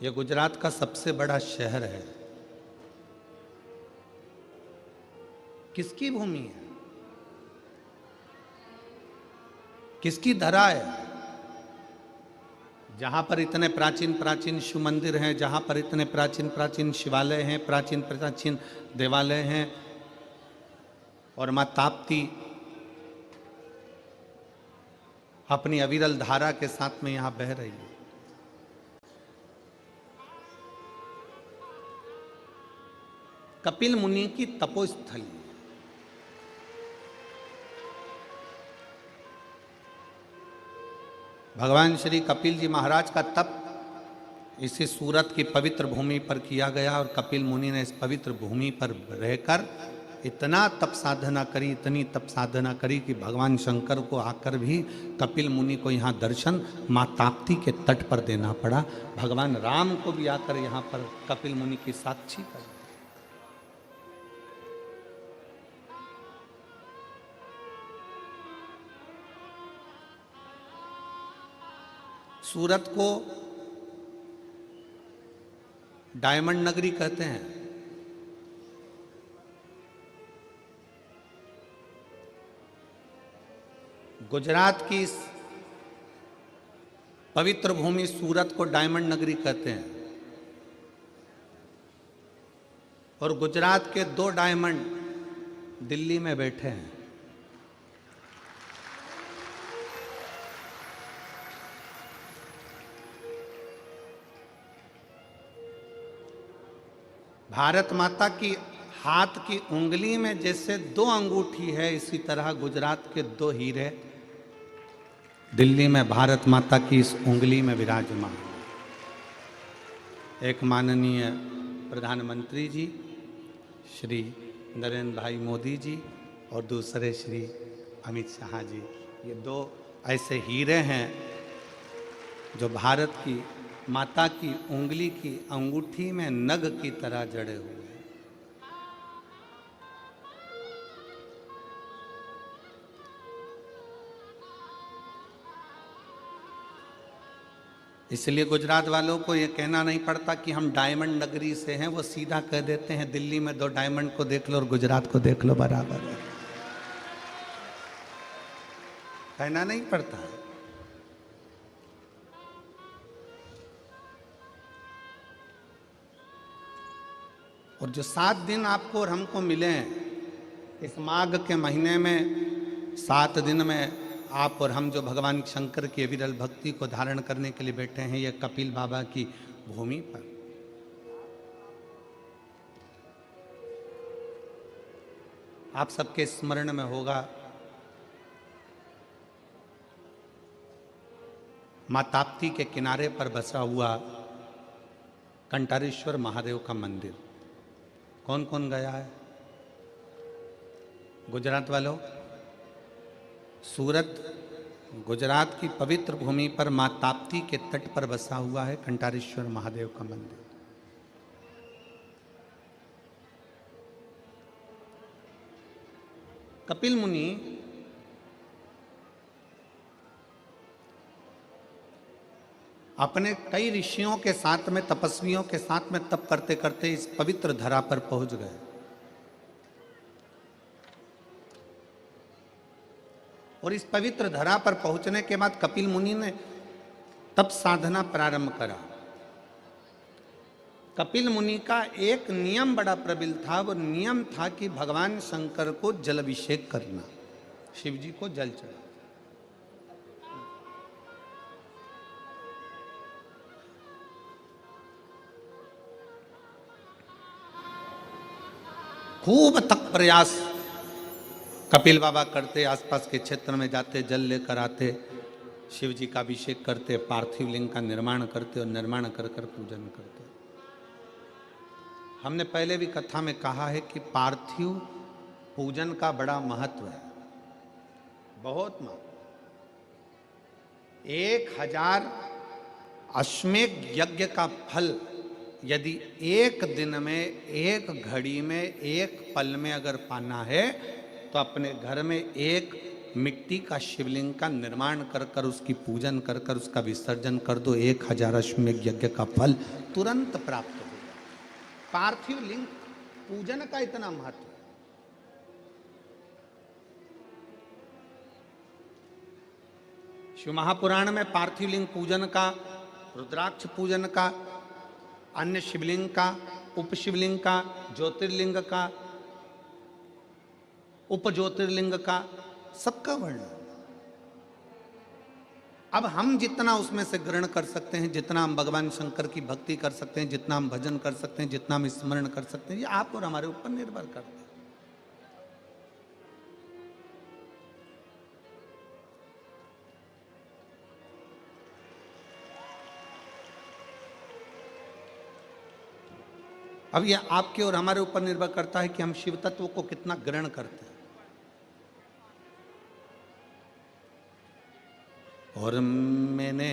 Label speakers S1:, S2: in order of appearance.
S1: ये गुजरात का सबसे बड़ा शहर है। किसकी भूमि है, किसकी धरा है? जहां पर इतने प्राचीन प्राचीन शिव मंदिर हैं, जहां पर इतने प्राचीन प्राचीन शिवालय हैं, प्राचीन प्राचीन देवालय हैं, और मां ताप्ती अपनी अविरल धारा के साथ में यहां बह रही है। कपिल मुनि की तपोस्थली। भगवान श्री कपिल जी महाराज का तप इसी सूरत की पवित्र भूमि पर किया गया, और कपिल मुनि ने इस पवित्र भूमि पर रहकर इतना तप साधना करी, इतनी तप साधना करी कि भगवान शंकर को आकर भी कपिल मुनि को यहाँ दर्शन माँ ताप्ती के तट पर देना पड़ा। भगवान राम को भी आकर यहाँ पर कपिल मुनि की साक्षी कर। सूरत को डायमंड नगरी कहते हैं। गुजरात की इस पवित्र भूमि सूरत को डायमंड नगरी कहते हैं, और गुजरात के 2 डायमंड दिल्ली में बैठे हैं। भारत माता की हाथ की उंगली में जैसे 2 अंगूठी है, इसी तरह गुजरात के 2 हीरे दिल्ली में भारत माता की इस उंगली में विराजमान। एक माननीय प्रधानमंत्री जी श्री नरेंद्र भाई मोदी जी, और दूसरे श्री अमित शाह जी। ये 2 ऐसे हीरे हैं जो भारत की माता की उंगली की अंगूठी में नग की तरह जड़े हुए हैं। इसलिए गुजरात वालों को यह कहना नहीं पड़ता कि हम डायमंड नगरी से हैं, वो सीधा कह देते हैं दिल्ली में 2 डायमंड को देख लो और गुजरात को देख लो, बराबर है। कहना नहीं पड़ता है। और जो 7 दिन आपको और हमको मिले हैं इस माघ के महीने में, 7 दिन में आप और हम जो भगवान शंकर की अविरल भक्ति को धारण करने के लिए बैठे हैं, ये कपिल बाबा की भूमि पर। आप सबके स्मरण में होगा मां ताप्ती के किनारे पर बसा हुआ कंटारेश्वर महादेव का मंदिर। कौन कौन गया है गुजरात वालों? सूरत गुजरात की पवित्र भूमि पर मां ताप्ती के तट पर बसा हुआ है कंटारेश्वर महादेव का मंदिर। कपिल मुनि अपने कई ऋषियों के साथ में, तपस्वियों के साथ में तप करते करते इस पवित्र धरा पर पहुंच गए। और इस पवित्र धरा पर पहुंचने के बाद कपिल मुनि ने तप साधना प्रारंभ करा। कपिल मुनि का एक नियम बड़ा प्रबल था। वो नियम था कि भगवान शंकर को जलाभिषेक करना, शिव जी को जल चढ़ा। खूब तक प्रयास कपिल बाबा करते, आसपास के क्षेत्र में जाते, जल लेकर आते, शिव जी का अभिषेक करते, पार्थिव लिंग का निर्माण करते और निर्माण कर कर पूजन करते। हमने पहले भी कथा में कहा है कि पार्थिव पूजन का बड़ा महत्व है, बहुत महत्व। 1000 अश्वमेध यज्ञ का फल यदि एक दिन में, एक घड़ी में, एक पल में अगर पाना है तो अपने घर में एक मिट्टी का शिवलिंग का निर्माण कर कर उसकी पूजन कर कर उसका विसर्जन कर दो, 1000 अश्वमेध यज्ञ का फल तुरंत प्राप्त हो जाए। पार्थिव लिंग पूजन का इतना महत्व। शिव महापुराण में पार्थिव लिंग पूजन का, रुद्राक्ष पूजन का, अन्य शिवलिंग का, उपशिवलिंग का, ज्योतिर्लिंग का, उप ज्योतिर्लिंग का, सबका वर्णन। अब हम जितना उसमें से ग्रहण कर सकते हैं, जितना हम भगवान शंकर की भक्ति कर सकते हैं, जितना हम भजन कर सकते हैं, जितना हम स्मरण कर सकते हैं, ये आप और हमारे ऊपर निर्भर करता है। अब यह आपके और हमारे ऊपर निर्भर करता है कि हम शिव तत्व को कितना ग्रहण करते हैं। और मैंने